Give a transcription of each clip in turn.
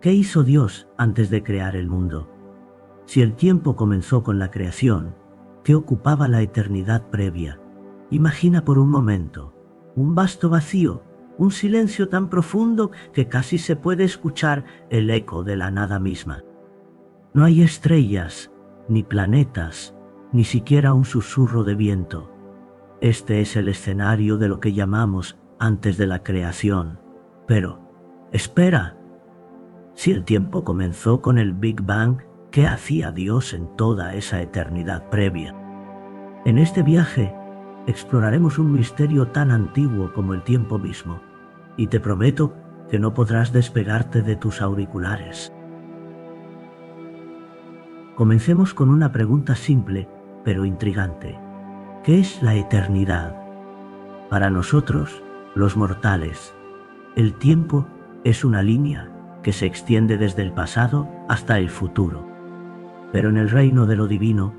¿Qué hizo Dios antes de crear el mundo? Si el tiempo comenzó con la creación, ¿qué ocupaba la eternidad previa? Imagina por un momento un vasto vacío, un silencio tan profundo que casi se puede escuchar el eco de la nada misma. No hay estrellas, ni planetas, ni siquiera un susurro de viento. Este es el escenario de lo que llamamos antes de la creación. Pero, espera, si el tiempo comenzó con el Big Bang, ¿qué hacía Dios en toda esa eternidad previa? En este viaje, exploraremos un misterio tan antiguo como el tiempo mismo, y te prometo que no podrás despegarte de tus auriculares. Comencemos con una pregunta simple, pero intrigante. ¿Qué es la eternidad? Para nosotros, los mortales, el tiempo es una línea que se extiende desde el pasado hasta el futuro. Pero en el reino de lo divino,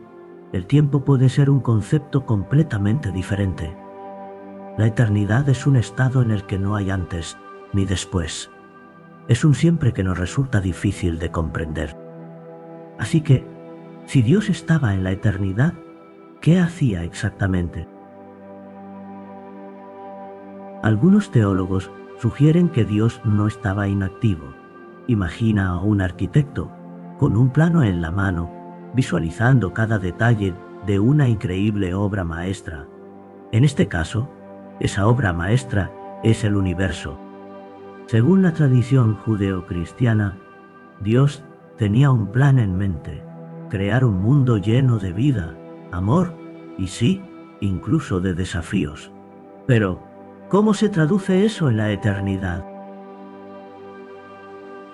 el tiempo puede ser un concepto completamente diferente. La eternidad es un estado en el que no hay antes ni después. Es un siempre que nos resulta difícil de comprender. Así que, si Dios estaba en la eternidad, ¿qué hacía exactamente? Algunos teólogos sugieren que Dios no estaba inactivo. Imagina a un arquitecto con un plano en la mano, visualizando cada detalle de una increíble obra maestra. En este caso, esa obra maestra es el universo. Según la tradición judeocristiana, Dios tenía un plan en mente: crear un mundo lleno de vida, amor y sí, incluso de desafíos. Pero, ¿cómo se traduce eso en la eternidad?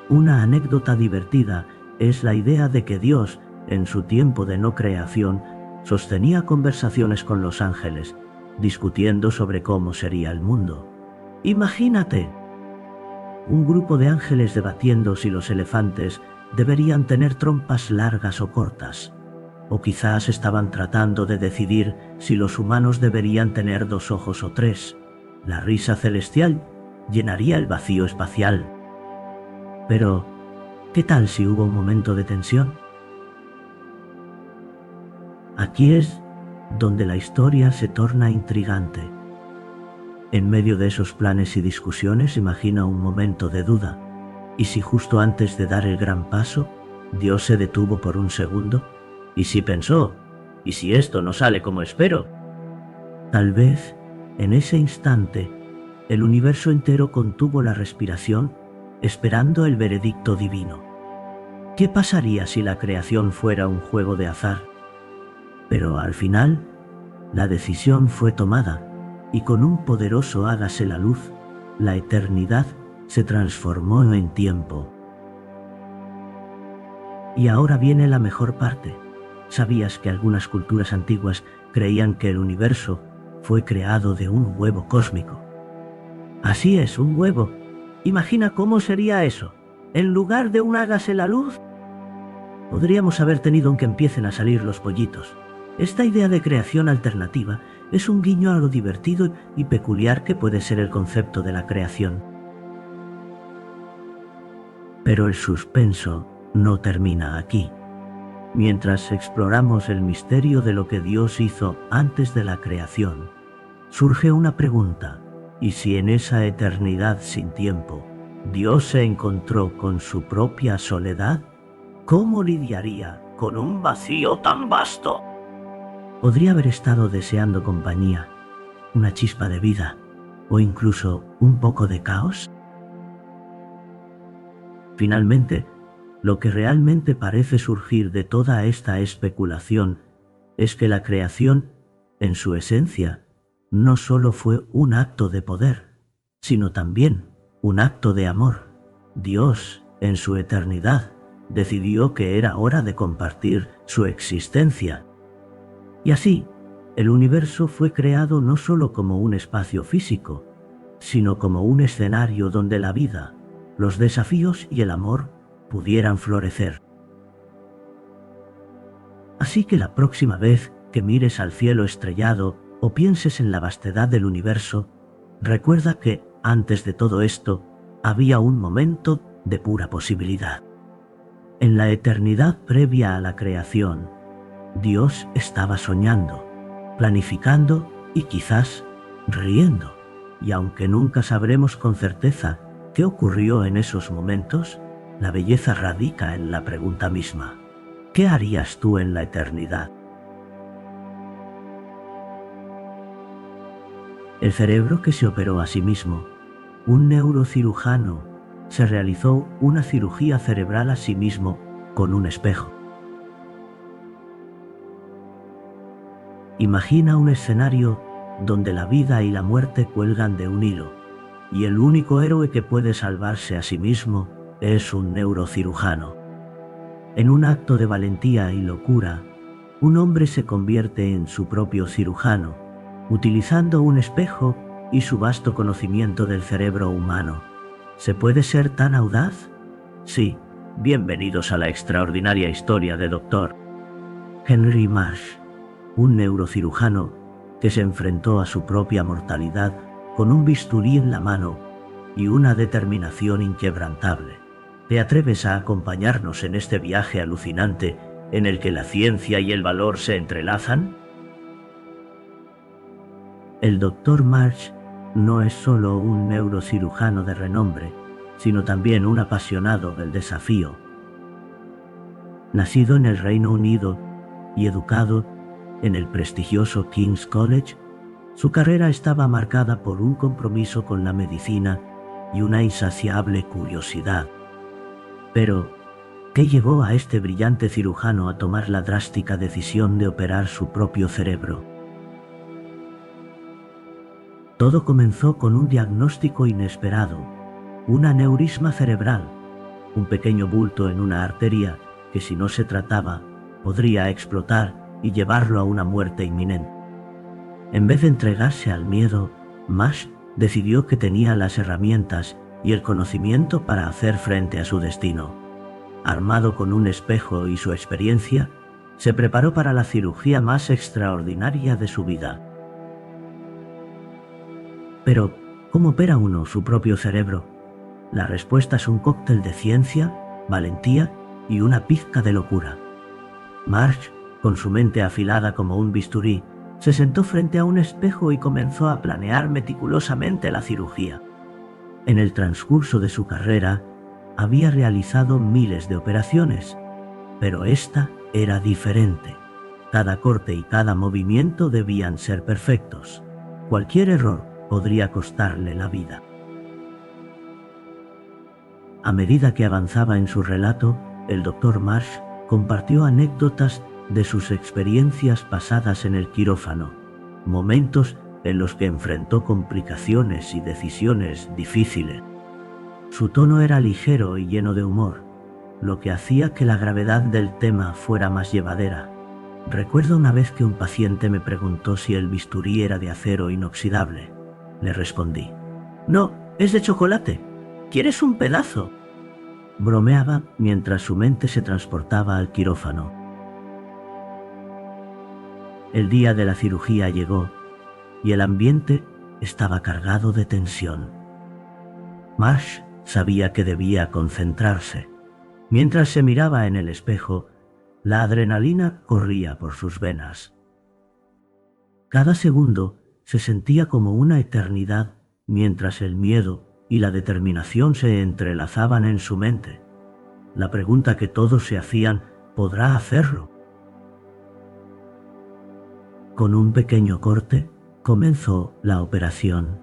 Una anécdota divertida es la idea de que Dios, en su tiempo de no creación, sostenía conversaciones con los ángeles, discutiendo sobre cómo sería el mundo. Imagínate, un grupo de ángeles debatiendo si los elefantes deberían tener trompas largas o cortas. O quizás estaban tratando de decidir si los humanos deberían tener 2 ojos o 3. La risa celestial llenaría el vacío espacial. Pero, ¿qué tal si hubo un momento de tensión? Aquí es donde la historia se torna intrigante. En medio de esos planes y discusiones, imagina un momento de duda. ¿Y si justo antes de dar el gran paso, Dios se detuvo por un segundo? ¿Y si pensó, ¿y si esto no sale como espero? Tal vez, en ese instante, el universo entero contuvo la respiración, esperando el veredicto divino. ¿Qué pasaría si la creación fuera un juego de azar? Pero al final, la decisión fue tomada, y con un poderoso hágase la luz, la eternidad se transformó en tiempo. Y ahora viene la mejor parte. ¿Sabías que algunas culturas antiguas creían que el universo fue creado de un huevo cósmico? Así es, un huevo. Imagina cómo sería eso. En lugar de un hágase la luz, podríamos haber tenido un que empiecen a salir los pollitos. Esta idea de creación alternativa es un guiño a lo divertido y peculiar que puede ser el concepto de la creación. Pero el suspenso no termina aquí. Mientras exploramos el misterio de lo que Dios hizo antes de la creación, surge una pregunta: ¿y si en esa eternidad sin tiempo, Dios se encontró con su propia soledad? ¿Cómo lidiaría con un vacío tan vasto? Podría haber estado deseando compañía, una chispa de vida, o incluso un poco de caos. Finalmente, lo que realmente parece surgir de toda esta especulación es que la creación, en su esencia, no solo fue un acto de poder, sino también un acto de amor. Dios, en su eternidad, decidió que era hora de compartir su existencia. Y así, el universo fue creado no solo como un espacio físico, sino como un escenario donde la vida, los desafíos y el amor pudieran florecer. Así que la próxima vez que mires al cielo estrellado o pienses en la vastedad del universo, recuerda que, antes de todo esto, había un momento de pura posibilidad. En la eternidad previa a la creación, Dios estaba soñando, planificando y quizás riendo. Y aunque nunca sabremos con certeza qué ocurrió en esos momentos, la belleza radica en la pregunta misma. ¿Qué harías tú en la eternidad? El cerebro que se operó a sí mismo, un neurocirujano, se realizó una cirugía cerebral a sí mismo con un espejo. Imagina un escenario donde la vida y la muerte cuelgan de un hilo, y el único héroe que puede salvarse a sí mismo es un neurocirujano. En un acto de valentía y locura, un hombre se convierte en su propio cirujano, utilizando un espejo y su vasto conocimiento del cerebro humano. ¿Se puede ser tan audaz? Sí. Bienvenidos a la extraordinaria historia de Dr. Henry Marsh, un neurocirujano que se enfrentó a su propia mortalidad con un bisturí en la mano y una determinación inquebrantable. ¿Te atreves a acompañarnos en este viaje alucinante en el que la ciencia y el valor se entrelazan? El Dr. Marsh no es solo un neurocirujano de renombre, sino también un apasionado del desafío. Nacido en el Reino Unido y educado en el prestigioso King's College, su carrera estaba marcada por un compromiso con la medicina y una insaciable curiosidad. Pero, ¿qué llevó a este brillante cirujano a tomar la drástica decisión de operar su propio cerebro? Todo comenzó con un diagnóstico inesperado, un aneurisma cerebral, un pequeño bulto en una arteria que, si no se trataba, podría explotar y llevarlo a una muerte inminente. En vez de entregarse al miedo, Marsh decidió que tenía las herramientas y el conocimiento para hacer frente a su destino. Armado con un espejo y su experiencia, se preparó para la cirugía más extraordinaria de su vida. Pero, ¿cómo opera uno su propio cerebro? La respuesta es un cóctel de ciencia, valentía y una pizca de locura. Marsh, con su mente afilada como un bisturí, se sentó frente a un espejo y comenzó a planear meticulosamente la cirugía. En el transcurso de su carrera, había realizado miles de operaciones, pero esta era diferente. Cada corte y cada movimiento debían ser perfectos. Cualquier error podría costarle la vida. A medida que avanzaba en su relato, el Dr. Marsh compartió anécdotas de sus experiencias pasadas en el quirófano, momentos en los que enfrentó complicaciones y decisiones difíciles. Su tono era ligero y lleno de humor, lo que hacía que la gravedad del tema fuera más llevadera. Recuerdo una vez que un paciente me preguntó si el bisturí era de acero inoxidable. Le respondí: «No, es de chocolate. ¿Quieres un pedazo?». Bromeaba mientras su mente se transportaba al quirófano. El día de la cirugía llegó y el ambiente estaba cargado de tensión. Marsh sabía que debía concentrarse. Mientras se miraba en el espejo, la adrenalina corría por sus venas. Cada segundo se sentía como una eternidad mientras el miedo y la determinación se entrelazaban en su mente. La pregunta que todos se hacían: ¿podrá hacerlo? Con un pequeño corte, comenzó la operación.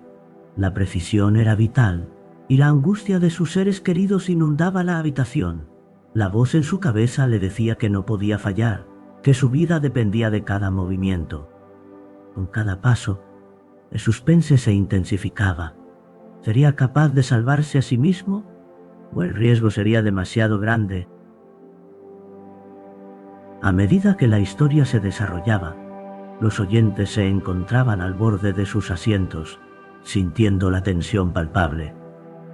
La precisión era vital y la angustia de sus seres queridos inundaba la habitación. La voz en su cabeza le decía que no podía fallar, que su vida dependía de cada movimiento. Con cada paso, el suspense se intensificaba. ¿Sería capaz de salvarse a sí mismo? ¿O el riesgo sería demasiado grande? A medida que la historia se desarrollaba, los oyentes se encontraban al borde de sus asientos, sintiendo la tensión palpable.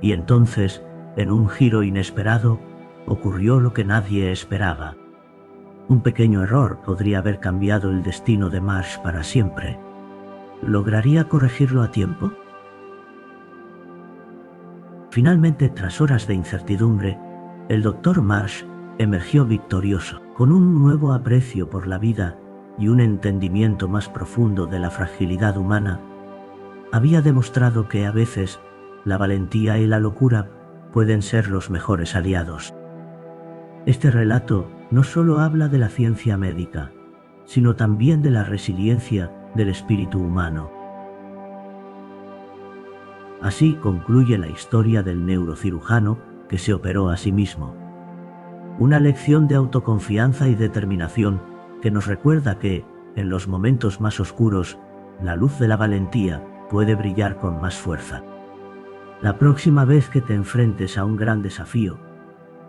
Y entonces, en un giro inesperado, ocurrió lo que nadie esperaba. Un pequeño error podría haber cambiado el destino de Marsh para siempre. ¿Lograría corregirlo a tiempo? Finalmente, tras horas de incertidumbre, el Dr. Marsh emergió victorioso, con un nuevo aprecio por la vida y un entendimiento más profundo de la fragilidad humana. Había demostrado que a veces la valentía y la locura pueden ser los mejores aliados. Este relato no solo habla de la ciencia médica, sino también de la resiliencia del espíritu humano. Así concluye la historia del neurocirujano que se operó a sí mismo. Una lección de autoconfianza y determinación que nos recuerda que, en los momentos más oscuros, la luz de la valentía puede brillar con más fuerza. La próxima vez que te enfrentes a un gran desafío,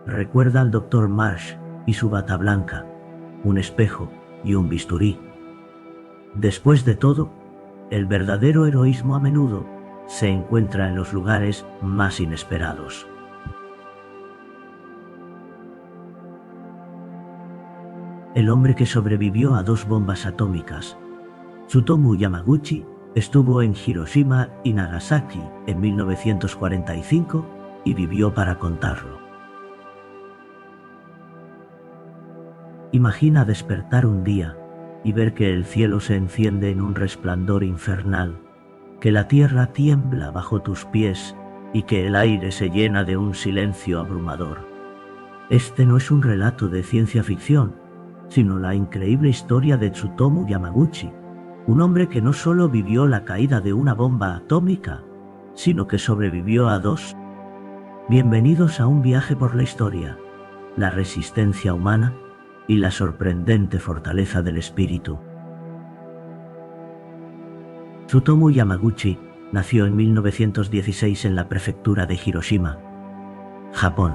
recuerda al Dr. Marsh y su bata blanca, un espejo y un bisturí. Después de todo, el verdadero heroísmo a menudo se encuentra en los lugares más inesperados. El hombre que sobrevivió a 2 bombas atómicas, Tsutomu Yamaguchi, estuvo en Hiroshima y Nagasaki en 1945 y vivió para contarlo. Imagina despertar un día y ver que el cielo se enciende en un resplandor infernal, que la tierra tiembla bajo tus pies y que el aire se llena de un silencio abrumador. Este no es un relato de ciencia ficción, sino la increíble historia de Tsutomu Yamaguchi, un hombre que no solo vivió la caída de una bomba atómica, sino que sobrevivió a 2. Bienvenidos a un viaje por la historia, la resistencia humana y la sorprendente fortaleza del espíritu. Tsutomu Yamaguchi nació en 1916 en la prefectura de Hiroshima, Japón.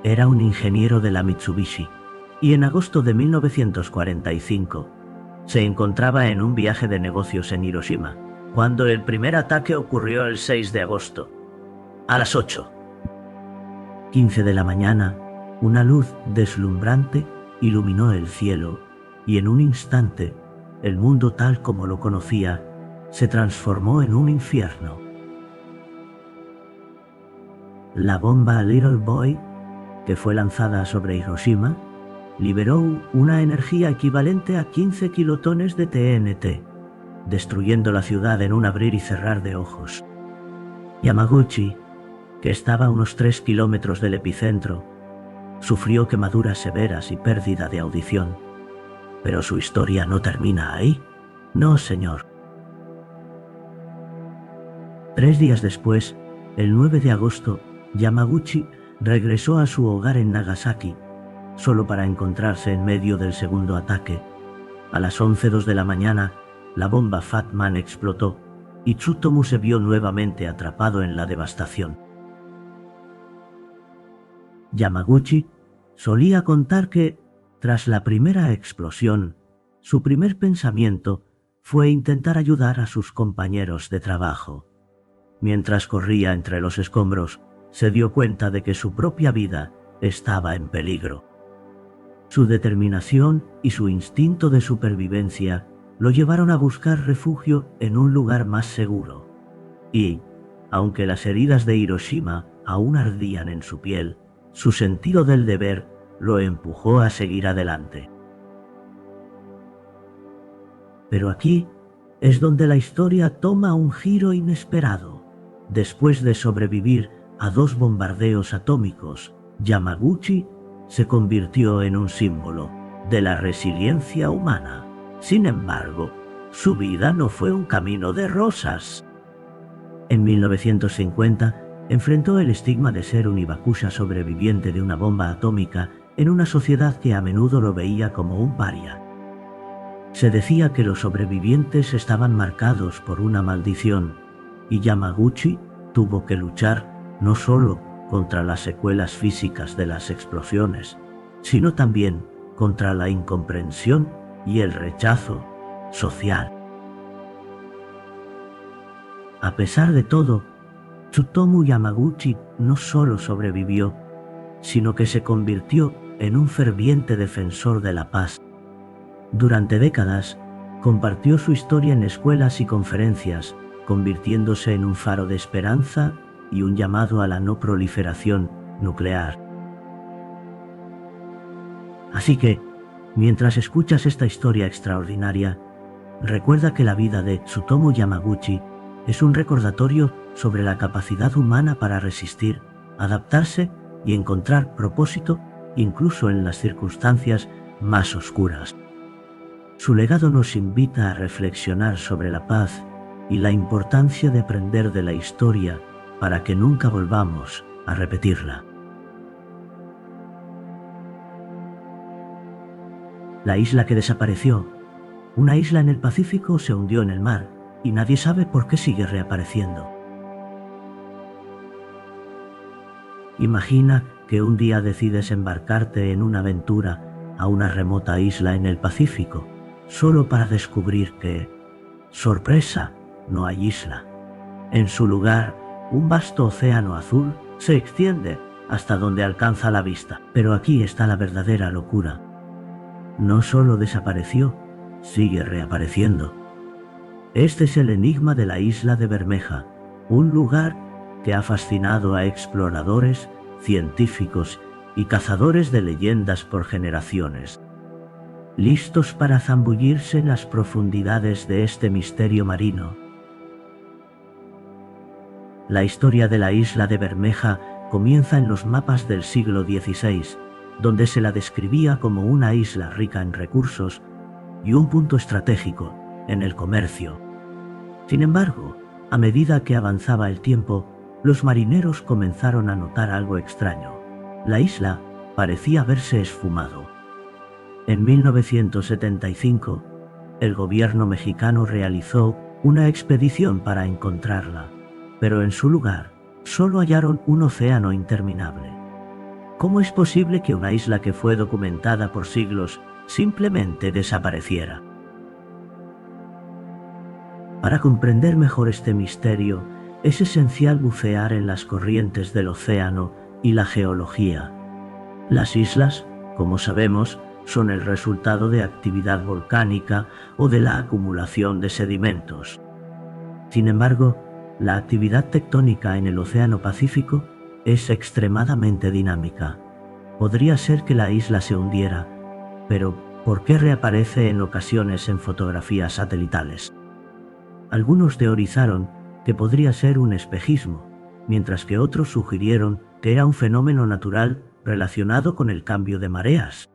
Era un ingeniero de la Mitsubishi y en agosto de 1945 se encontraba en un viaje de negocios en Hiroshima, cuando el primer ataque ocurrió el 6 de agosto, a las 8:15 de la mañana. Una luz deslumbrante iluminó el cielo y en un instante el mundo tal como lo conocía se transformó en un infierno. La bomba Little Boy, que fue lanzada sobre Hiroshima, liberó una energía equivalente a 15 kilotones de TNT, destruyendo la ciudad en un abrir y cerrar de ojos. Yamaguchi, que estaba a unos 3 kilómetros del epicentro, sufrió quemaduras severas y pérdida de audición. Pero su historia no termina ahí. No, señor. 3 días después, el 9 de agosto, Yamaguchi regresó a su hogar en Nagasaki, solo para encontrarse en medio del segundo ataque. A las 11:02 de la mañana, la bomba Fat Man explotó y Tsutomu se vio nuevamente atrapado en la devastación. Yamaguchi solía contar que, tras la primera explosión, su primer pensamiento fue intentar ayudar a sus compañeros de trabajo. Mientras corría entre los escombros, se dio cuenta de que su propia vida estaba en peligro. Su determinación y su instinto de supervivencia lo llevaron a buscar refugio en un lugar más seguro. Y, aunque las heridas de Hiroshima aún ardían en su piel, su sentido del deber lo empujó a seguir adelante. Pero aquí es donde la historia toma un giro inesperado. Después de sobrevivir a 2 bombardeos atómicos, Yamaguchi se convirtió en un símbolo de la resiliencia humana. Sin embargo, su vida no fue un camino de rosas. En 1950, enfrentó el estigma de ser un hibakusha sobreviviente de una bomba atómica en una sociedad que a menudo lo veía como un paria. Se decía que los sobrevivientes estaban marcados por una maldición, y Yamaguchi tuvo que luchar no solo contra las secuelas físicas de las explosiones, sino también contra la incomprensión y el rechazo social. A pesar de todo, Tsutomu Yamaguchi no solo sobrevivió, sino que se convirtió en un ferviente defensor de la paz. Durante décadas, compartió su historia en escuelas y conferencias, convirtiéndose en un faro de esperanza y un llamado a la no proliferación nuclear. Así que, mientras escuchas esta historia extraordinaria, recuerda que la vida de Tsutomu Yamaguchi es un recordatorio sobre la capacidad humana para resistir, adaptarse y encontrar propósito incluso en las circunstancias más oscuras. Su legado nos invita a reflexionar sobre la paz y la importancia de aprender de la historia para que nunca volvamos a repetirla. La isla que desapareció, una isla en el Pacífico, se hundió en el mar y nadie sabe por qué sigue reapareciendo. Imagina que un día decides embarcarte en una aventura a una remota isla en el Pacífico, solo para descubrir que, sorpresa, no hay isla. En su lugar, un vasto océano azul se extiende hasta donde alcanza la vista. Pero aquí está la verdadera locura. No solo desapareció, sigue reapareciendo. Este es el enigma de la isla de Bermeja, un lugar que ha fascinado a exploradores, científicos y cazadores de leyendas por generaciones. ¿Listos para zambullirse en las profundidades de este misterio marino? La historia de la isla de Bermeja comienza en los mapas del siglo XVI, donde se la describía como una isla rica en recursos y un punto estratégico en el comercio. Sin embargo, a medida que avanzaba el tiempo, los marineros comenzaron a notar algo extraño. La isla parecía haberse esfumado. En 1975, el gobierno mexicano realizó una expedición para encontrarla, pero en su lugar solo hallaron un océano interminable. ¿Cómo es posible que una isla que fue documentada por siglos simplemente desapareciera? Para comprender mejor este misterio, es esencial bucear en las corrientes del océano y la geología. Las islas, como sabemos, son el resultado de actividad volcánica o de la acumulación de sedimentos. Sin embargo, la actividad tectónica en el Océano Pacífico es extremadamente dinámica. Podría ser que la isla se hundiera, pero ¿por qué reaparece en ocasiones en fotografías satelitales? Algunos teorizaron que podría ser un espejismo, mientras que otros sugirieron que era un fenómeno natural relacionado con el cambio de mareas.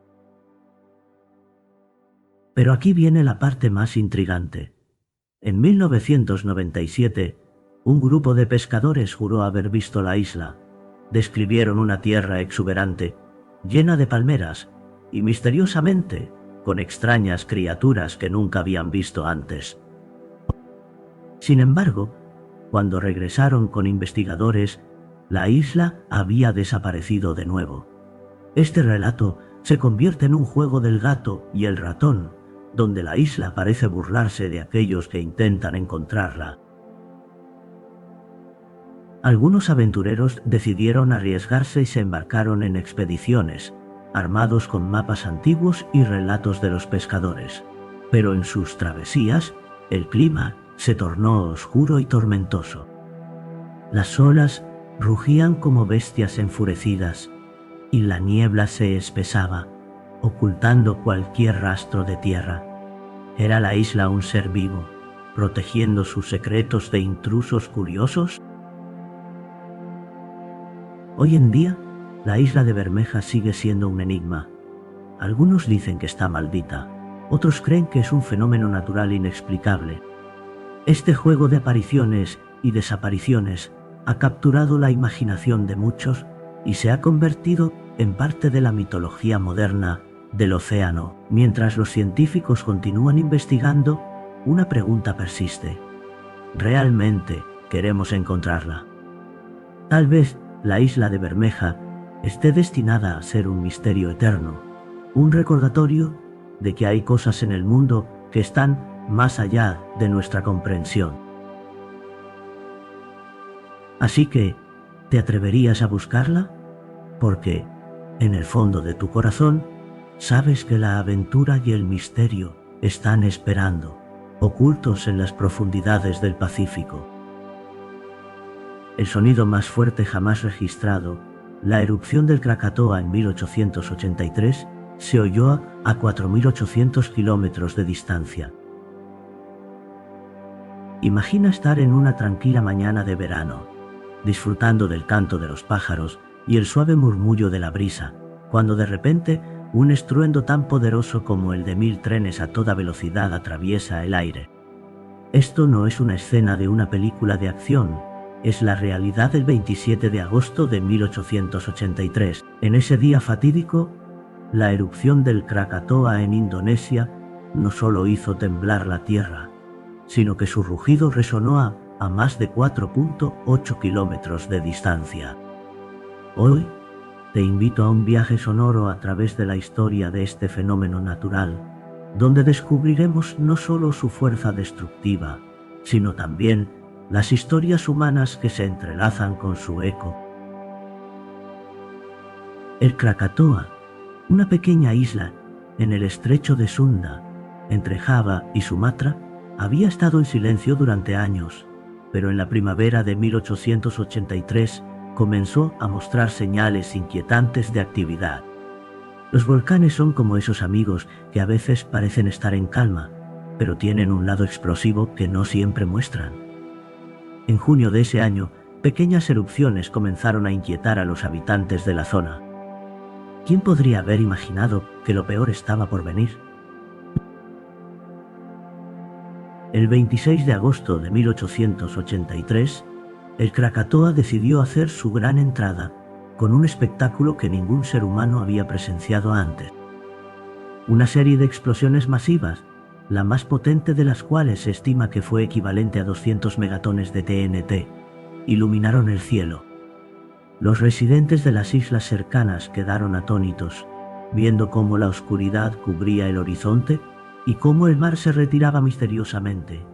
Pero aquí viene la parte más intrigante. En 1997, un grupo de pescadores juró haber visto la isla. Describieron una tierra exuberante, llena de palmeras y misteriosamente con extrañas criaturas que nunca habían visto antes. Sin embargo, cuando regresaron con investigadores, la isla había desaparecido de nuevo. Este relato se convierte en un juego del gato y el ratón, donde la isla parece burlarse de aquellos que intentan encontrarla. Algunos aventureros decidieron arriesgarse y se embarcaron en expediciones, armados con mapas antiguos y relatos de los pescadores. Pero en sus travesías, el clima se tornó oscuro y tormentoso. Las olas rugían como bestias enfurecidas, y la niebla se espesaba, ocultando cualquier rastro de tierra. ¿Era la isla un ser vivo, protegiendo sus secretos de intrusos curiosos? Hoy en día, la isla de Bermeja sigue siendo un enigma. Algunos dicen que está maldita, otros creen que es un fenómeno natural inexplicable. Este juego de apariciones y desapariciones ha capturado la imaginación de muchos y se ha convertido en parte de la mitología moderna del océano. Mientras los científicos continúan investigando, una pregunta persiste. ¿Realmente queremos encontrarla? Tal vez la isla de Bermeja esté destinada a ser un misterio eterno, un recordatorio de que hay cosas en el mundo que están más allá de nuestra comprensión. Así que, ¿te atreverías a buscarla? Porque, en el fondo de tu corazón, sabes que la aventura y el misterio están esperando, ocultos en las profundidades del Pacífico. el sonido más fuerte jamás registrado, la erupción del Krakatoa en 1883, se oyó a 4.800 kilómetros de distancia. Imagina estar en una tranquila mañana de verano, disfrutando del canto de los pájaros y el suave murmullo de la brisa, cuando de repente un estruendo tan poderoso como el de 1000 trenes a toda velocidad atraviesa el aire. Esto no es una escena de una película de acción, es la realidad del 27 de agosto de 1883. En ese día fatídico, la erupción del Krakatoa en Indonesia no solo hizo temblar la tierra, sino que su rugido resonó a más de 4.8 kilómetros de distancia. Hoy, te invito a un viaje sonoro a través de la historia de este fenómeno natural, donde descubriremos no solo su fuerza destructiva, sino también las historias humanas que se entrelazan con su eco. El Krakatoa, una pequeña isla en el estrecho de Sunda, entre Java y Sumatra, había estado en silencio durante años, pero en la primavera de 1883 comenzó a mostrar señales inquietantes de actividad. Los volcanes son como esos amigos que a veces parecen estar en calma, pero tienen un lado explosivo que no siempre muestran. En junio de ese año, pequeñas erupciones comenzaron a inquietar a los habitantes de la zona. ¿Quién podría haber imaginado que lo peor estaba por venir? El 26 de agosto de 1883, el Krakatoa decidió hacer su gran entrada, con un espectáculo que ningún ser humano había presenciado antes. Una serie de explosiones masivas, la más potente de las cuales se estima que fue equivalente a 200 megatones de TNT, iluminaron el cielo. Los residentes de las islas cercanas quedaron atónitos, viendo cómo la oscuridad cubría el horizonte y cómo el mar se retiraba misteriosamente,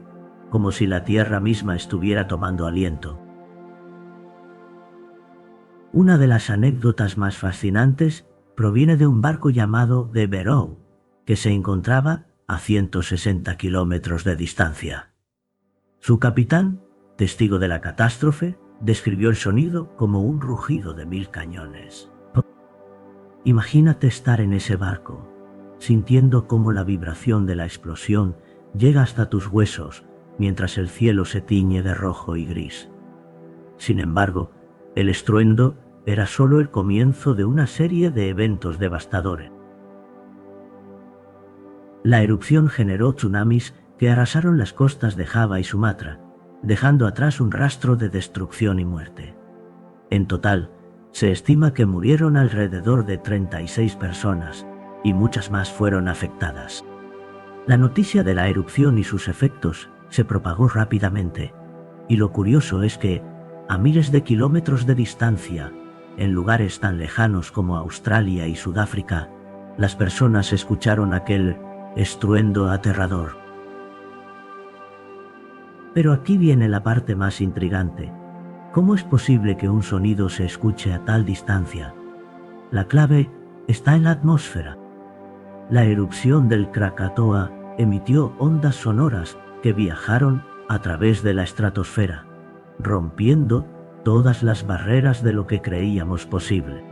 como si la tierra misma estuviera tomando aliento. Una de las anécdotas más fascinantes proviene de un barco llamado The Barrow, que se encontraba a 160 kilómetros de distancia. Su capitán, testigo de la catástrofe, describió el sonido como un rugido de 1000 cañones. Imagínate estar en ese barco, sintiendo cómo la vibración de la explosión llega hasta tus huesos mientras el cielo se tiñe de rojo y gris. Sin embargo, el estruendo era solo el comienzo de una serie de eventos devastadores. La erupción generó tsunamis que arrasaron las costas de Java y Sumatra, dejando atrás un rastro de destrucción y muerte. En total, se estima que murieron alrededor de 36 personas, y muchas más fueron afectadas. La noticia de la erupción y sus efectos se propagó rápidamente, y lo curioso es que, a miles de kilómetros de distancia, en lugares tan lejanos como Australia y Sudáfrica, las personas escucharon aquel estruendo aterrador. Pero aquí viene la parte más intrigante. ¿Cómo es posible que un sonido se escuche a tal distancia? La clave está en la atmósfera. La erupción del Krakatoa emitió ondas sonoras que viajaron a través de la estratosfera, rompiendo todas las barreras de lo que creíamos posible.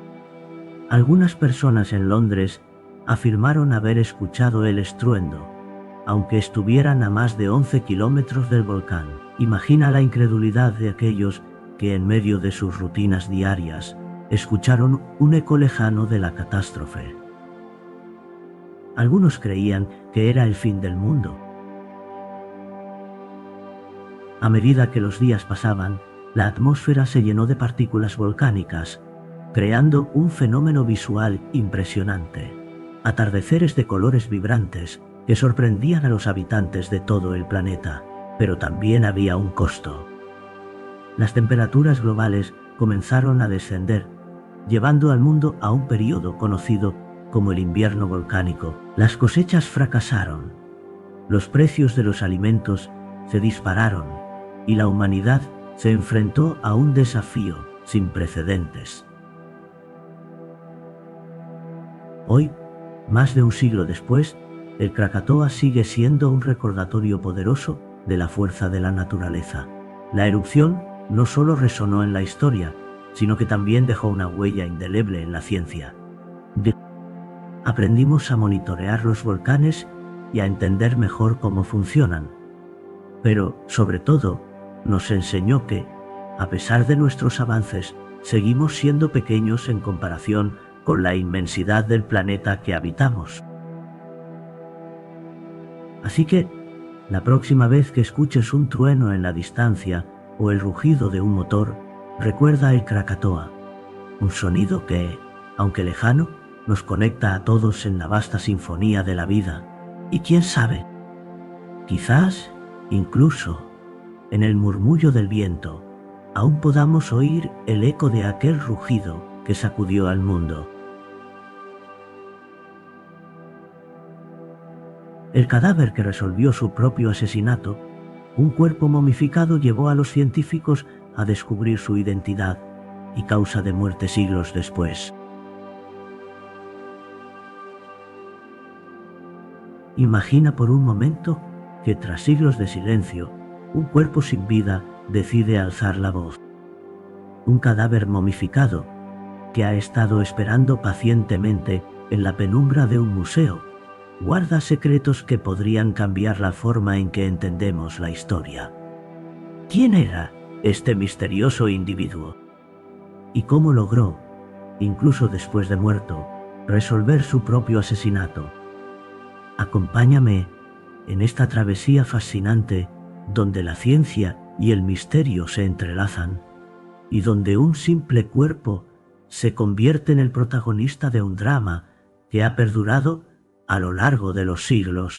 Algunas personas en Londres afirmaron haber escuchado el estruendo, aunque estuvieran a más de 11 kilómetros del volcán. Imagina la incredulidad de aquellos que en medio de sus rutinas diarias escucharon un eco lejano de la catástrofe. Algunos creían que era el fin del mundo. A medida que los días pasaban, la atmósfera se llenó de partículas volcánicas, creando un fenómeno visual impresionante. Atardeceres de colores vibrantes que sorprendían a los habitantes de todo el planeta, pero también había un costo. Las temperaturas globales comenzaron a descender, llevando al mundo a un periodo conocido como el invierno volcánico. Las cosechas fracasaron, los precios de los alimentos se dispararon y la humanidad se enfrentó a un desafío sin precedentes. Hoy, más de un siglo después, el Krakatoa sigue siendo un recordatorio poderoso de la fuerza de la naturaleza. La erupción no solo resonó en la historia, sino que también dejó una huella indeleble en la ciencia. Aprendimos a monitorear los volcanes y a entender mejor cómo funcionan. Pero, sobre todo, nos enseñó que, a pesar de nuestros avances, seguimos siendo pequeños en comparación con la inmensidad del planeta que habitamos. Así que, la próxima vez que escuches un trueno en la distancia o el rugido de un motor, recuerda el Krakatoa, un sonido que, aunque lejano, nos conecta a todos en la vasta sinfonía de la vida. Y quién sabe, quizás, incluso, en el murmullo del viento, aún podamos oír el eco de aquel rugido que sacudió al mundo. El cadáver que resolvió su propio asesinato, un cuerpo momificado, llevó a los científicos a descubrir su identidad y causa de muerte siglos después. Imagina por un momento que tras siglos de silencio, un cuerpo sin vida decide alzar la voz. Un cadáver momificado que ha estado esperando pacientemente en la penumbra de un museo guarda secretos que podrían cambiar la forma en que entendemos la historia. ¿Quién era este misterioso individuo? ¿Y cómo logró, incluso después de muerto, resolver su propio asesinato? Acompáñame en esta travesía fascinante donde la ciencia y el misterio se entrelazan y donde un simple cuerpo se convierte en el protagonista de un drama que ha perdurado a lo largo de los siglos.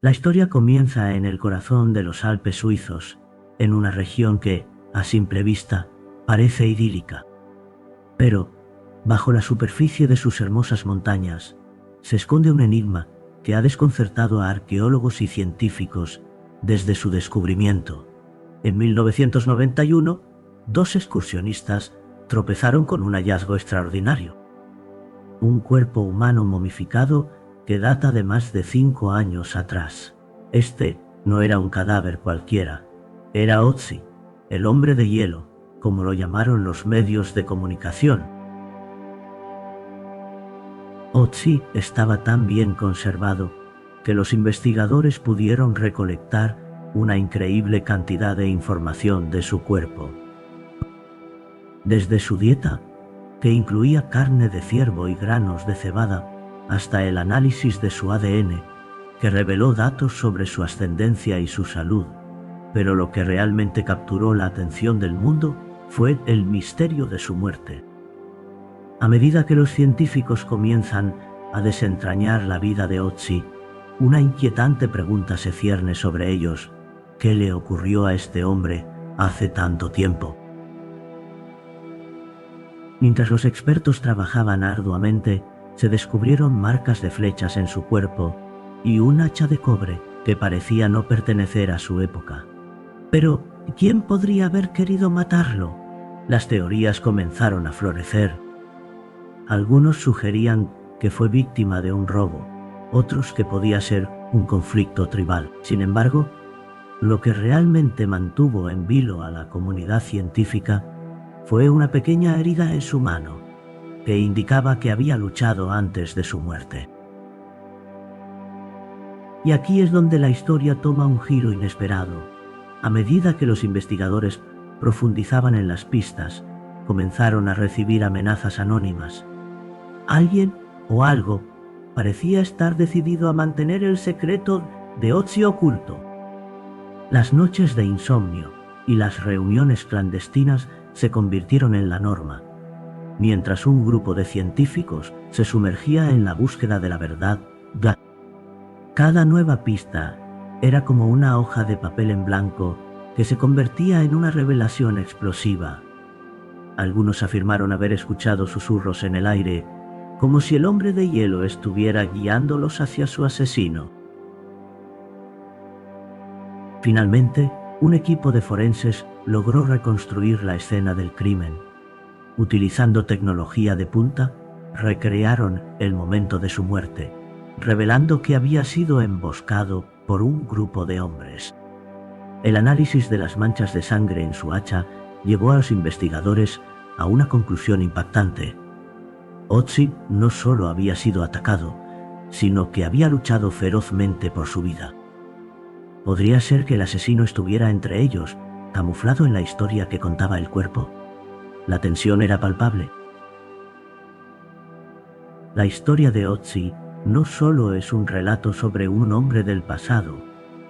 La historia comienza en el corazón de los Alpes suizos, en una región que, a simple vista, parece idílica. Pero, bajo la superficie de sus hermosas montañas, se esconde un enigma que ha desconcertado a arqueólogos y científicos desde su descubrimiento. En 1991, dos excursionistas tropezaron con un hallazgo extraordinario. Un cuerpo humano momificado que data de más de 5 años atrás. Este no era un cadáver cualquiera, era Otzi, el hombre de hielo, como lo llamaron los medios de comunicación. Otzi estaba tan bien conservado que los investigadores pudieron recolectar una increíble cantidad de información de su cuerpo. Desde su dieta, que incluía carne de ciervo y granos de cebada, hasta el análisis de su ADN, que reveló datos sobre su ascendencia y su salud. Pero lo que realmente capturó la atención del mundo fue el misterio de su muerte. A medida que los científicos comienzan a desentrañar la vida de Otzi, una inquietante pregunta se cierne sobre ellos: ¿qué le ocurrió a este hombre hace tanto tiempo? Mientras los expertos trabajaban arduamente, se descubrieron marcas de flechas en su cuerpo y un hacha de cobre que parecía no pertenecer a su época. Pero, ¿quién podría haber querido matarlo? Las teorías comenzaron a florecer. Algunos sugerían que fue víctima de un robo, otros que podía ser un conflicto tribal. Sin embargo, lo que realmente mantuvo en vilo a la comunidad científica fue una pequeña herida en su mano, que indicaba que había luchado antes de su muerte. Y aquí es donde la historia toma un giro inesperado. A medida que los investigadores profundizaban en las pistas, comenzaron a recibir amenazas anónimas. Alguien o algo parecía estar decidido a mantener el secreto de Otzi oculto. Las noches de insomnio y las reuniones clandestinas se convirtieron en la norma, mientras un grupo de científicos se sumergía en la búsqueda de la verdad. Cada nueva pista era como una hoja de papel en blanco que se convertía en una revelación explosiva. Algunos afirmaron haber escuchado susurros en el aire, como si el hombre de hielo estuviera guiándolos hacia su asesino. Finalmente, un equipo de forenses logró reconstruir la escena del crimen. Utilizando tecnología de punta, recrearon el momento de su muerte, revelando que había sido emboscado por un grupo de hombres. El análisis de las manchas de sangre en su hacha llevó a los investigadores a una conclusión impactante. Otzi no solo había sido atacado, sino que había luchado ferozmente por su vida. ¿Podría ser que el asesino estuviera entre ellos, camuflado en la historia que contaba el cuerpo? La tensión era palpable. La historia de Otzi no solo es un relato sobre un hombre del pasado,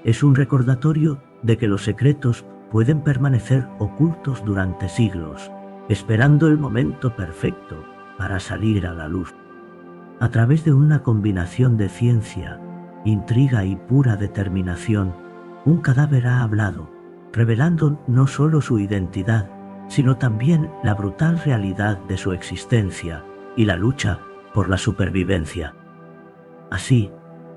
es un recordatorio de que los secretos pueden permanecer ocultos durante siglos, esperando el momento perfecto para salir a la luz. A través de una combinación de ciencia, intriga y pura determinación, un cadáver ha hablado, revelando no solo su identidad, sino también la brutal realidad de su existencia y la lucha por la supervivencia. Así,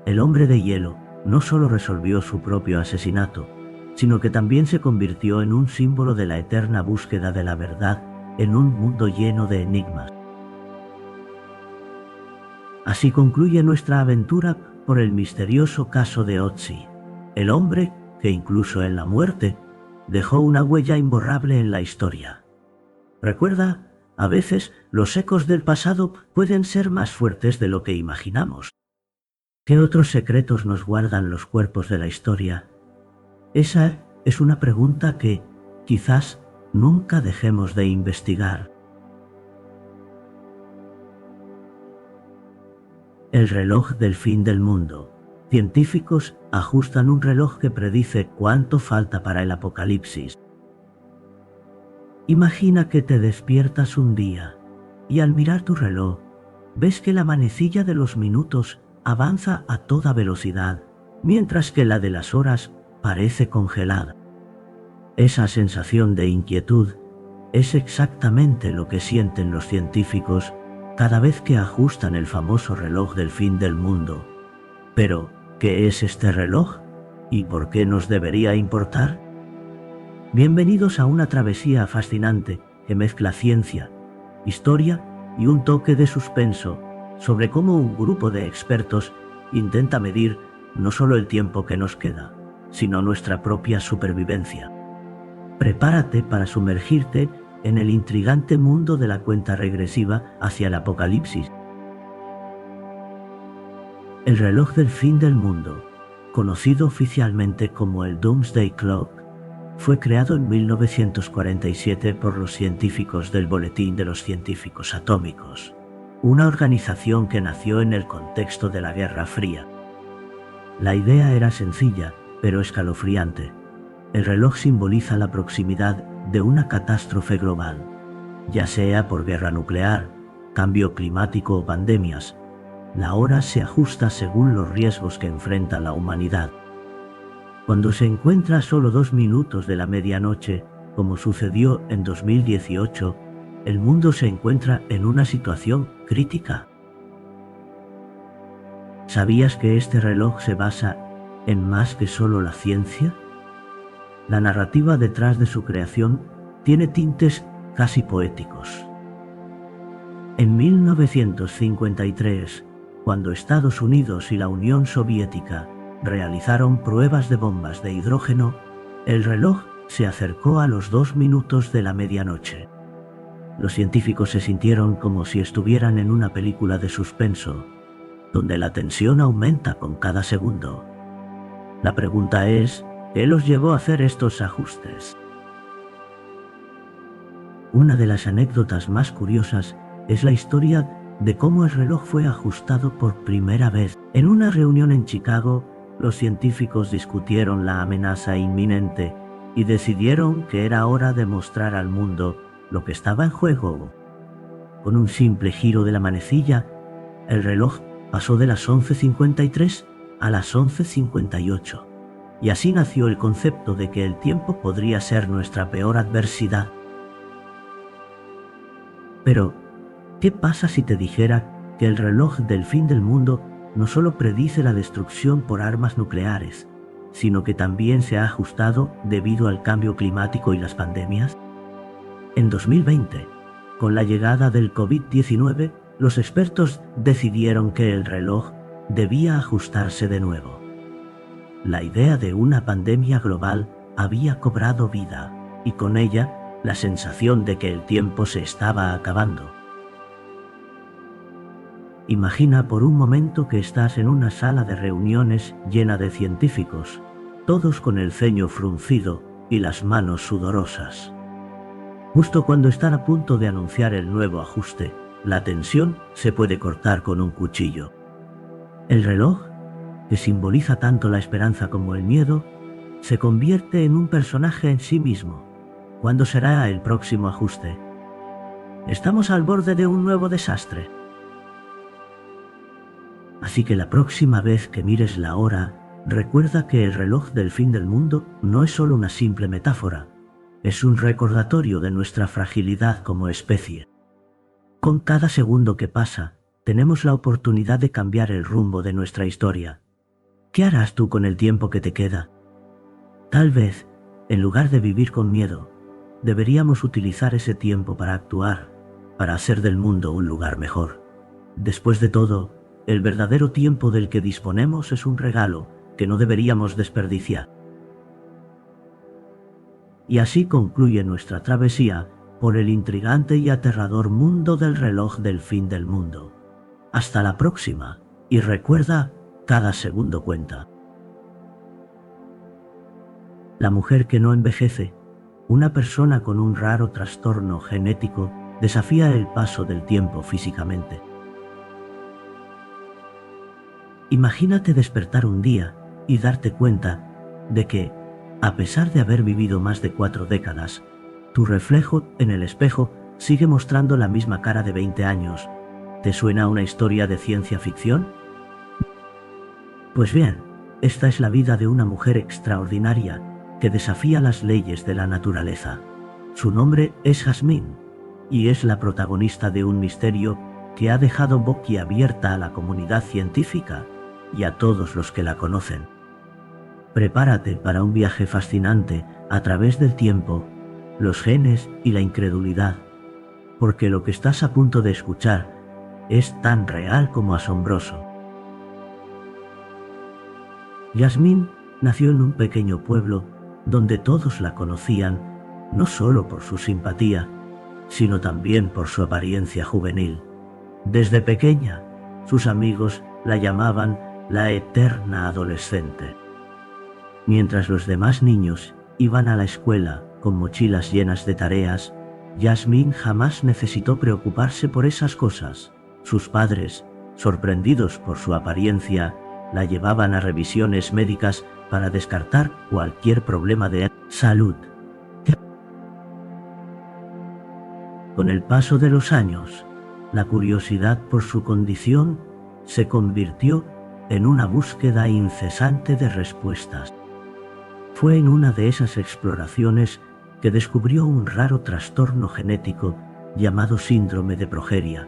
el hombre de hielo no solo resolvió su propio asesinato, sino que también se convirtió en un símbolo de la eterna búsqueda de la verdad en un mundo lleno de enigmas. Así concluye nuestra aventura por el misterioso caso de Otzi, el hombre que incluso en la muerte dejó una huella imborrable en la historia. Recuerda, a veces los ecos del pasado pueden ser más fuertes de lo que imaginamos. ¿Qué otros secretos nos guardan los cuerpos de la historia? Esa es una pregunta que, quizás, nunca dejemos de investigar. El reloj del fin del mundo. Científicos ajustan un reloj que predice cuánto falta para el apocalipsis. Imagina que te despiertas un día y al mirar tu reloj, ves que la manecilla de los minutos avanza a toda velocidad, mientras que la de las horas parece congelada. Esa sensación de inquietud es exactamente lo que sienten los científicos cada vez que ajustan el famoso reloj del fin del mundo. Pero, ¿qué es este reloj? ¿Y por qué nos debería importar? Bienvenidos a una travesía fascinante que mezcla ciencia, historia y un toque de suspenso sobre cómo un grupo de expertos intenta medir no solo el tiempo que nos queda, sino nuestra propia supervivencia. Prepárate para sumergirte en el intrigante mundo de la cuenta regresiva hacia el apocalipsis. El reloj del fin del mundo, conocido oficialmente como el Doomsday Clock, fue creado en 1947 por los científicos del Boletín de los Científicos Atómicos, una organización que nació en el contexto de la Guerra Fría. La idea era sencilla, pero escalofriante. El reloj simboliza la proximidad de una catástrofe global, ya sea por guerra nuclear, cambio climático o pandemias. La hora se ajusta según los riesgos que enfrenta la humanidad. Cuando se encuentra a solo 2 minutos de la medianoche, como sucedió en 2018, el mundo se encuentra en una situación crítica. ¿Sabías que este reloj se basa en más que solo la ciencia? La narrativa detrás de su creación tiene tintes casi poéticos. En 1953, cuando Estados Unidos y la Unión Soviética realizaron pruebas de bombas de hidrógeno, el reloj se acercó a los 2 minutos de la medianoche. Los científicos se sintieron como si estuvieran en una película de suspenso, donde la tensión aumenta con cada segundo. La pregunta es, ¿qué los llevó a hacer estos ajustes? Una de las anécdotas más curiosas es la historia de cómo el reloj fue ajustado por primera vez. En una reunión en Chicago, los científicos discutieron la amenaza inminente y decidieron que era hora de mostrar al mundo lo que estaba en juego. Con un simple giro de la manecilla, el reloj pasó de las 11:53 a las 11:58. Y así nació el concepto de que el tiempo podría ser nuestra peor adversidad. Pero, ¿qué pasa si te dijera que el reloj del fin del mundo no solo predice la destrucción por armas nucleares, sino que también se ha ajustado debido al cambio climático y las pandemias? En 2020, con la llegada del COVID-19, los expertos decidieron que el reloj debía ajustarse de nuevo. La idea de una pandemia global había cobrado vida, y con ella la sensación de que el tiempo se estaba acabando. Imagina por un momento que estás en una sala de reuniones llena de científicos, todos con el ceño fruncido y las manos sudorosas. Justo cuando están a punto de anunciar el nuevo ajuste, la tensión se puede cortar con un cuchillo. El reloj, que simboliza tanto la esperanza como el miedo, se convierte en un personaje en sí mismo. ¿Cuándo será el próximo ajuste? Estamos al borde de un nuevo desastre. Así que la próxima vez que mires la hora, recuerda que el reloj del fin del mundo no es solo una simple metáfora, es un recordatorio de nuestra fragilidad como especie. Con cada segundo que pasa, tenemos la oportunidad de cambiar el rumbo de nuestra historia. ¿Qué harás tú con el tiempo que te queda? Tal vez, en lugar de vivir con miedo, deberíamos utilizar ese tiempo para actuar, para hacer del mundo un lugar mejor. Después de todo, el verdadero tiempo del que disponemos es un regalo que no deberíamos desperdiciar. Y así concluye nuestra travesía por el intrigante y aterrador mundo del reloj del fin del mundo. Hasta la próxima, y recuerda, cada segundo cuenta. La mujer que no envejece, una persona con un raro trastorno genético, desafía el paso del tiempo físicamente. Imagínate despertar un día y darte cuenta de que, a pesar de haber vivido más de 4 décadas, tu reflejo en el espejo sigue mostrando la misma cara de 20 años. ¿Te suena una historia de ciencia ficción? Pues bien, esta es la vida de una mujer extraordinaria que desafía las leyes de la naturaleza. Su nombre es Jasmine, y es la protagonista de un misterio que ha dejado boquiabierta a la comunidad científica y a todos los que la conocen. Prepárate para un viaje fascinante a través del tiempo, los genes y la incredulidad, porque lo que estás a punto de escuchar es tan real como asombroso. Jasmine nació en un pequeño pueblo donde todos la conocían, no solo por su simpatía, sino también por su apariencia juvenil. Desde pequeña, sus amigos la llamaban la eterna adolescente. Mientras los demás niños iban a la escuela con mochilas llenas de tareas, Jasmine jamás necesitó preocuparse por esas cosas. Sus padres, sorprendidos por su apariencia, la llevaban a revisiones médicas para descartar cualquier problema de salud. Con el paso de los años, la curiosidad por su condición se convirtió en una búsqueda incesante de respuestas. Fue en una de esas exploraciones que descubrió un raro trastorno genético llamado síndrome de progeria,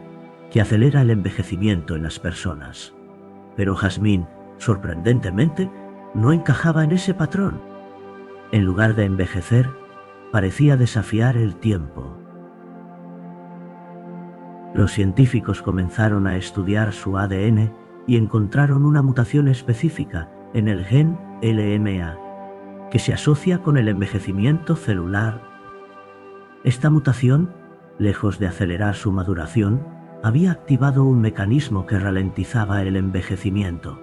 que acelera el envejecimiento en las personas. Pero Jasmine, sorprendentemente, no encajaba en ese patrón. En lugar de envejecer, parecía desafiar el tiempo. Los científicos comenzaron a estudiar su ADN y encontraron una mutación específica en el gen LMA, que se asocia con el envejecimiento celular. Esta mutación, lejos de acelerar su maduración, había activado un mecanismo que ralentizaba el envejecimiento.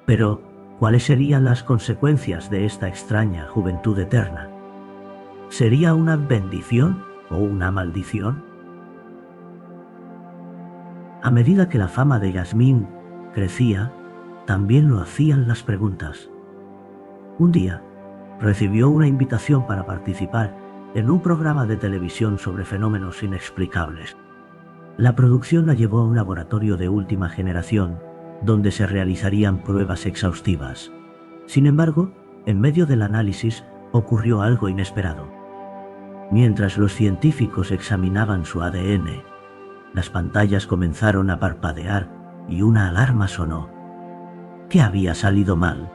Pero, ¿cuáles serían las consecuencias de esta extraña juventud eterna? ¿Sería una bendición o una maldición? A medida que la fama de Jasmine crecía, también lo hacían las preguntas. Un día, recibió una invitación para participar en un programa de televisión sobre fenómenos inexplicables. La producción la llevó a un laboratorio de última generación, donde se realizarían pruebas exhaustivas. Sin embargo, en medio del análisis ocurrió algo inesperado. Mientras los científicos examinaban su ADN, las pantallas comenzaron a parpadear y una alarma sonó. ¿Qué había salido mal?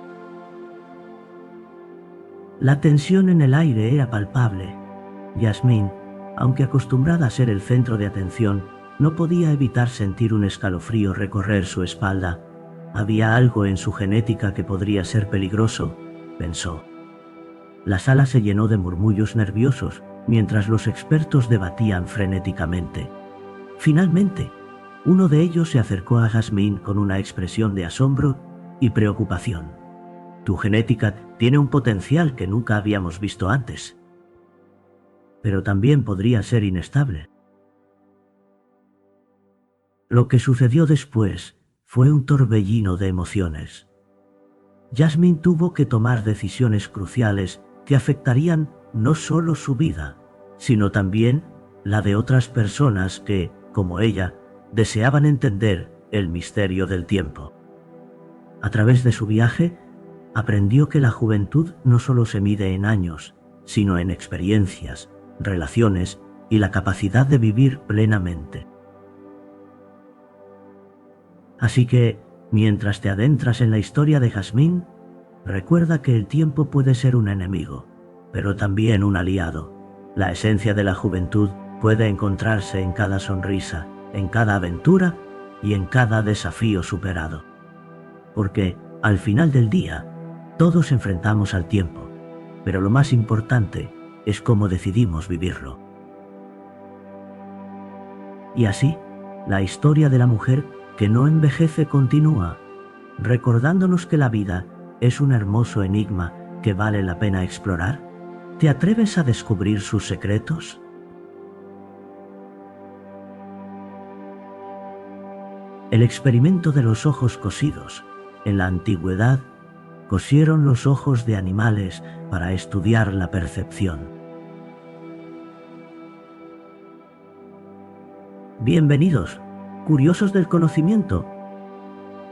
La tensión en el aire era palpable. Jasmine, aunque acostumbrada a ser el centro de atención, no podía evitar sentir un escalofrío recorrer su espalda. Había algo en su genética que podría ser peligroso, pensó. La sala se llenó de murmullos nerviosos mientras los expertos debatían frenéticamente. Finalmente, uno de ellos se acercó a Jasmine con una expresión de asombro y preocupación. Tu genética tiene un potencial que nunca habíamos visto antes, pero también podría ser inestable. Lo que sucedió después fue un torbellino de emociones. Jasmine tuvo que tomar decisiones cruciales que afectarían no solo su vida, sino también la de otras personas que, como ella, deseaban entender el misterio del tiempo. A través de su viaje, aprendió que la juventud no solo se mide en años, sino en experiencias, relaciones y la capacidad de vivir plenamente. Así que, mientras te adentras en la historia de Jasmine, recuerda que el tiempo puede ser un enemigo, pero también un aliado. La esencia de la juventud puede encontrarse en cada sonrisa, en cada aventura y en cada desafío superado. Porque, al final del día, todos enfrentamos al tiempo, pero lo más importante es cómo decidimos vivirlo. Y así, la historia de la mujer que no envejece continúa, recordándonos que la vida es un hermoso enigma que vale la pena explorar. ¿Te atreves a descubrir sus secretos? El experimento de los ojos cosidos. En la antigüedad, cosieron los ojos de animales para estudiar la percepción. Bienvenidos, curiosos del conocimiento.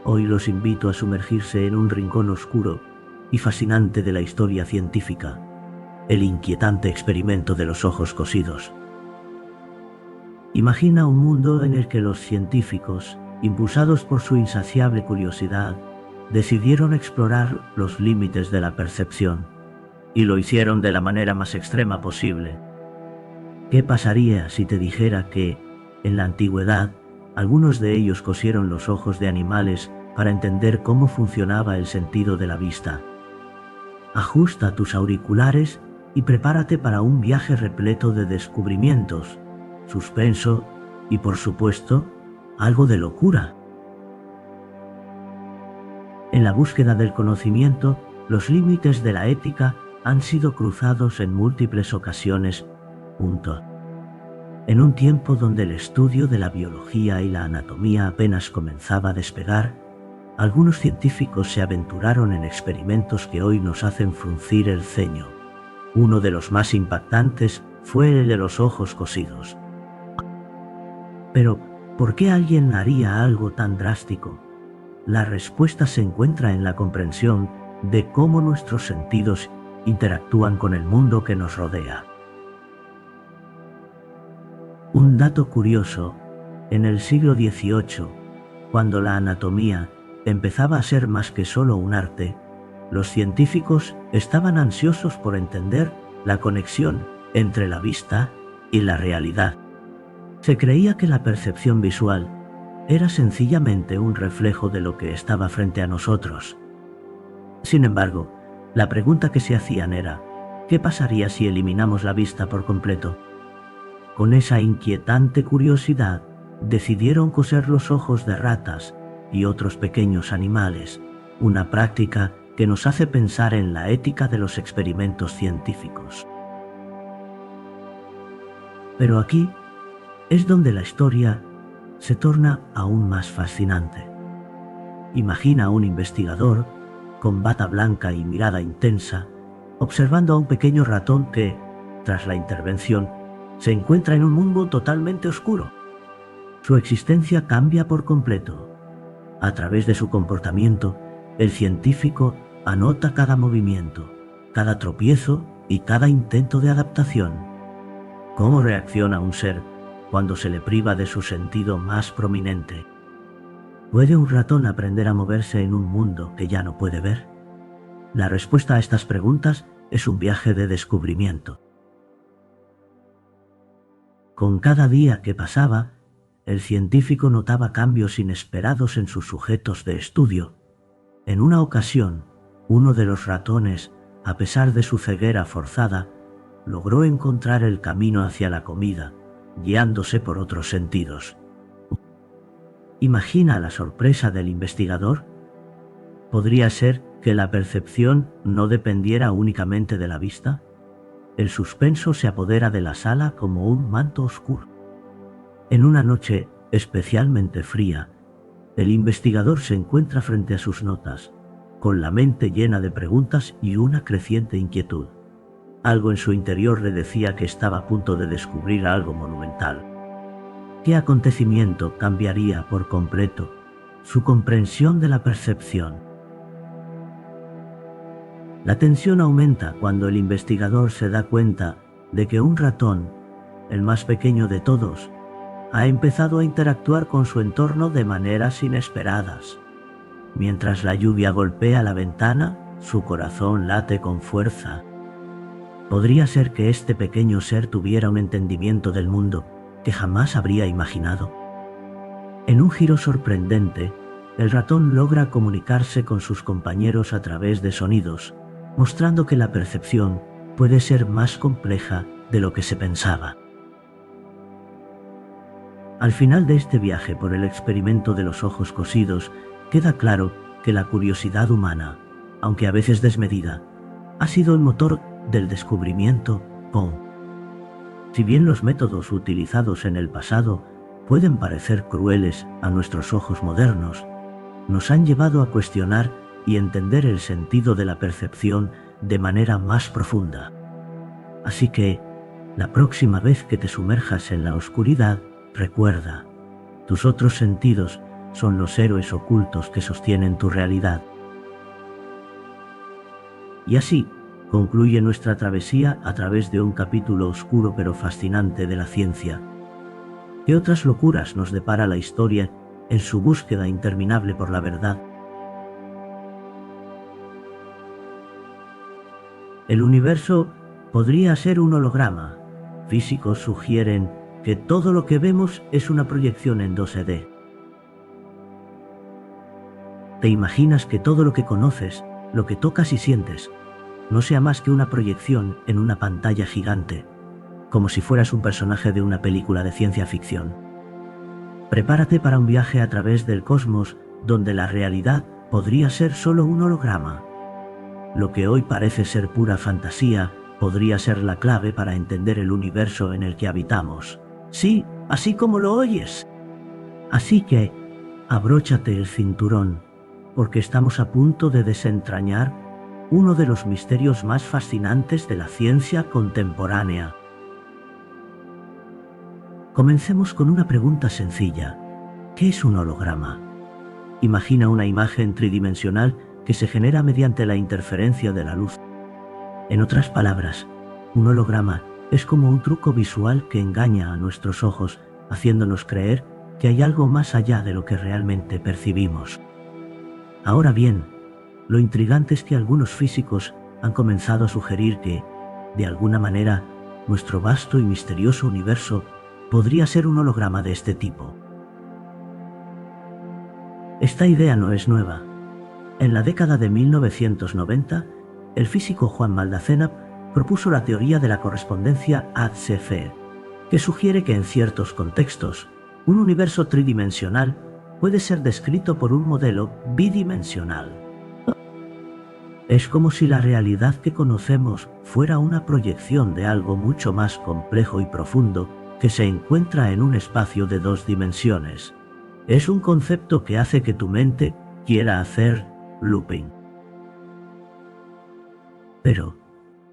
Hoy los invito a sumergirse en un rincón oscuro y fascinante de la historia científica, el inquietante experimento de los ojos cosidos. Imagina un mundo en el que los científicos, impulsados por su insaciable curiosidad, decidieron explorar los límites de la percepción, y lo hicieron de la manera más extrema posible. ¿Qué pasaría si te dijera que, en la antigüedad, algunos de ellos cosieron los ojos de animales para entender cómo funcionaba el sentido de la vista? Ajusta tus auriculares y prepárate para un viaje repleto de descubrimientos, suspenso y, por supuesto, algo de locura. En la búsqueda del conocimiento, los límites de la ética han sido cruzados en múltiples ocasiones. En un tiempo donde el estudio de la biología y la anatomía apenas comenzaba a despegar, algunos científicos se aventuraron en experimentos que hoy nos hacen fruncir el ceño. Uno de los más impactantes fue el de los ojos cosidos. Pero, ¿por qué alguien haría algo tan drástico? La respuesta se encuentra en la comprensión de cómo nuestros sentidos interactúan con el mundo que nos rodea. Un dato curioso, en el siglo XVIII, cuando la anatomía empezaba a ser más que solo un arte, los científicos estaban ansiosos por entender la conexión entre la vista y la realidad. Se creía que la percepción visual era sencillamente un reflejo de lo que estaba frente a nosotros. Sin embargo, la pregunta que se hacían era, ¿qué pasaría si eliminamos la vista por completo? Con esa inquietante curiosidad, decidieron coser los ojos de ratas y otros pequeños animales, una práctica que nos hace pensar en la ética de los experimentos científicos. Pero aquí es donde la historia se torna aún más fascinante. Imagina a un investigador, con bata blanca y mirada intensa, observando a un pequeño ratón que, tras la intervención, se encuentra en un mundo totalmente oscuro. Su existencia cambia por completo. A través de su comportamiento, el científico anota cada movimiento, cada tropiezo y cada intento de adaptación. ¿Cómo reacciona un ser cuando se le priva de su sentido más prominente? ¿Puede un ratón aprender a moverse en un mundo que ya no puede ver? La respuesta a estas preguntas es un viaje de descubrimiento. Con cada día que pasaba, el científico notaba cambios inesperados en sus sujetos de estudio. En una ocasión, uno de los ratones a pesar de su ceguera forzada, logró encontrar el camino hacia la comida, guiándose por otros sentidos. ¿Imagina la sorpresa del investigador? ¿Podría ser que la percepción no dependiera únicamente de la vista? El suspenso se apodera de la sala como un manto oscuro. En una noche especialmente fría, el investigador se encuentra frente a sus notas, con la mente llena de preguntas y una creciente inquietud. Algo en su interior le decía que estaba a punto de descubrir algo monumental. ¿Qué acontecimiento cambiaría por completo su comprensión de la percepción? La tensión aumenta cuando el investigador se da cuenta de que un ratón, el más pequeño de todos, ha empezado a interactuar con su entorno de maneras inesperadas. Mientras la lluvia golpea la ventana, su corazón late con fuerza. Podría ser que este pequeño ser tuviera un entendimiento del mundo que jamás habría imaginado. En un giro sorprendente, el ratón logra comunicarse con sus compañeros a través de sonidos, mostrando que la percepción puede ser más compleja de lo que se pensaba. Al final de este viaje por el experimento de los ojos cosidos, queda claro que la curiosidad humana, aunque a veces desmedida, ha sido el motor del descubrimiento. Si bien los métodos utilizados en el pasado pueden parecer crueles a nuestros ojos modernos, nos han llevado a cuestionar y entender el sentido de la percepción de manera más profunda. Así que, la próxima vez que te sumerjas en la oscuridad, recuerda, tus otros sentidos son los héroes ocultos que sostienen tu realidad. Y así concluye nuestra travesía a través de un capítulo oscuro pero fascinante de la ciencia. ¿Qué otras locuras nos depara la historia en su búsqueda interminable por la verdad? El universo podría ser un holograma. Físicos sugieren que todo lo que vemos es una proyección en 2D. ¿Te imaginas que todo lo que conoces, lo que tocas y sientes, no sea más que una proyección en una pantalla gigante, como si fueras un personaje de una película de ciencia ficción? Prepárate para un viaje a través del cosmos donde la realidad podría ser solo un holograma. Lo que hoy parece ser pura fantasía podría ser la clave para entender el universo en el que habitamos. Sí, así como lo oyes. Así que, abróchate el cinturón, porque estamos a punto de desentrañar uno de los misterios más fascinantes de la ciencia contemporánea. Comencemos con una pregunta sencilla. ¿Qué es un holograma? Imagina una imagen tridimensional que se genera mediante la interferencia de la luz. En otras palabras, un holograma es como un truco visual que engaña a nuestros ojos, haciéndonos creer que hay algo más allá de lo que realmente percibimos. Ahora bien, lo intrigante es que algunos físicos han comenzado a sugerir que, de alguna manera, nuestro vasto y misterioso universo podría ser un holograma de este tipo. Esta idea no es nueva. En la década de 1990, el físico Juan Maldacena propuso la teoría de la correspondencia HC, que sugiere que en ciertos contextos, un universo tridimensional puede ser descrito por un modelo bidimensional. Es como si la realidad que conocemos fuera una proyección de algo mucho más complejo y profundo que se encuentra en un espacio de 2 dimensiones. Es un concepto que hace que tu mente quiera hacer looping. Pero,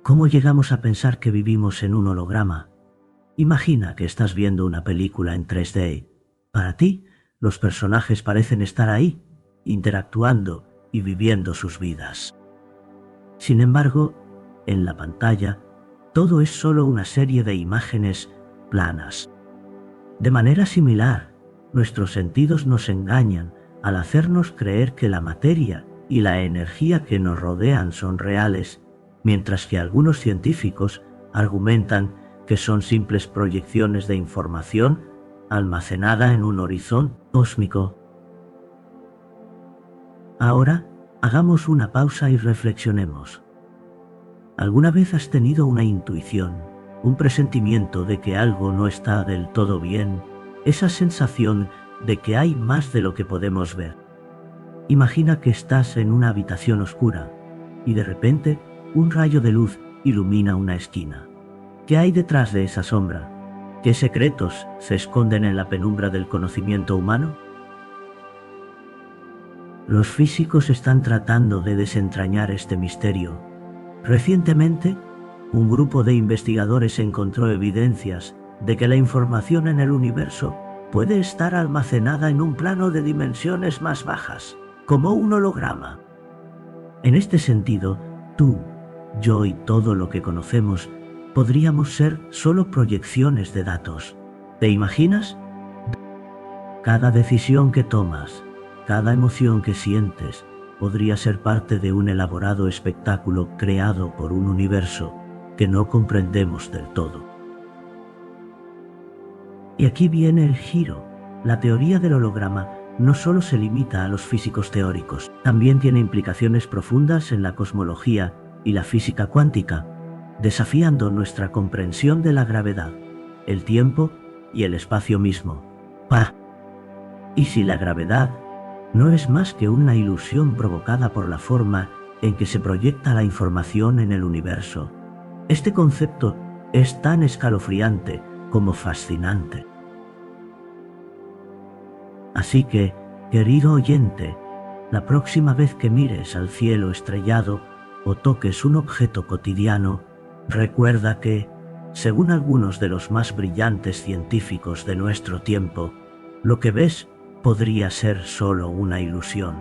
¿cómo llegamos a pensar que vivimos en un holograma? Imagina que estás viendo una película en 3D. Para ti, los personajes parecen estar ahí, interactuando y viviendo sus vidas. Sin embargo, en la pantalla, todo es solo una serie de imágenes planas. De manera similar, nuestros sentidos nos engañan al hacernos creer que la materia y la energía que nos rodean son reales, mientras que algunos científicos argumentan que son simples proyecciones de información almacenada en un horizonte cósmico. Ahora, hagamos una pausa y reflexionemos. ¿Alguna vez has tenido una intuición, un presentimiento de que algo no está del todo bien? Esa sensación de que hay más de lo que podemos ver. Imagina que estás en una habitación oscura y de repente un rayo de luz ilumina una esquina. ¿Qué hay detrás de esa sombra? ¿Qué secretos se esconden en la penumbra del conocimiento humano? Los físicos están tratando de desentrañar este misterio. Recientemente, un grupo de investigadores encontró evidencias de que la información en el universo puede estar almacenada en un plano de dimensiones más bajas, como un holograma. En este sentido, tú, yo y todo lo que conocemos podríamos ser solo proyecciones de datos. ¿Te imaginas? Cada decisión que tomas, cada emoción que sientes, podría ser parte de un elaborado espectáculo creado por un universo que no comprendemos del todo. Y aquí viene el giro. La teoría del holograma no solo se limita a los físicos teóricos, también tiene implicaciones profundas en la cosmología y la física cuántica, desafiando nuestra comprensión de la gravedad, el tiempo y el espacio mismo. ¡Pah! ¿Y si la gravedad no es más que una ilusión provocada por la forma en que se proyecta la información en el universo? Este concepto es tan escalofriante como fascinante. Así que, querido oyente, la próxima vez que mires al cielo estrellado o toques un objeto cotidiano, recuerda que, según algunos de los más brillantes científicos de nuestro tiempo, lo que ves podría ser solo una ilusión.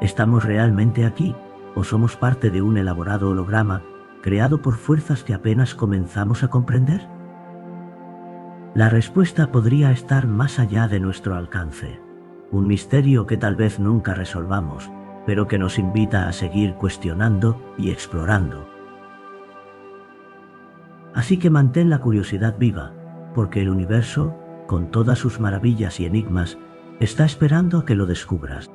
¿Estamos realmente aquí o somos parte de un elaborado holograma creado por fuerzas que apenas comenzamos a comprender? La respuesta podría estar más allá de nuestro alcance, un misterio que tal vez nunca resolvamos, pero que nos invita a seguir cuestionando y explorando. Así que mantén la curiosidad viva, porque el universo, con todas sus maravillas y enigmas, está esperando a que lo descubras.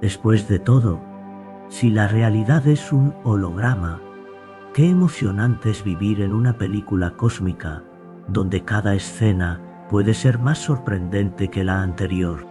Después de todo, si la realidad es un holograma, qué emocionante es vivir en una película cósmica donde cada escena puede ser más sorprendente que la anterior.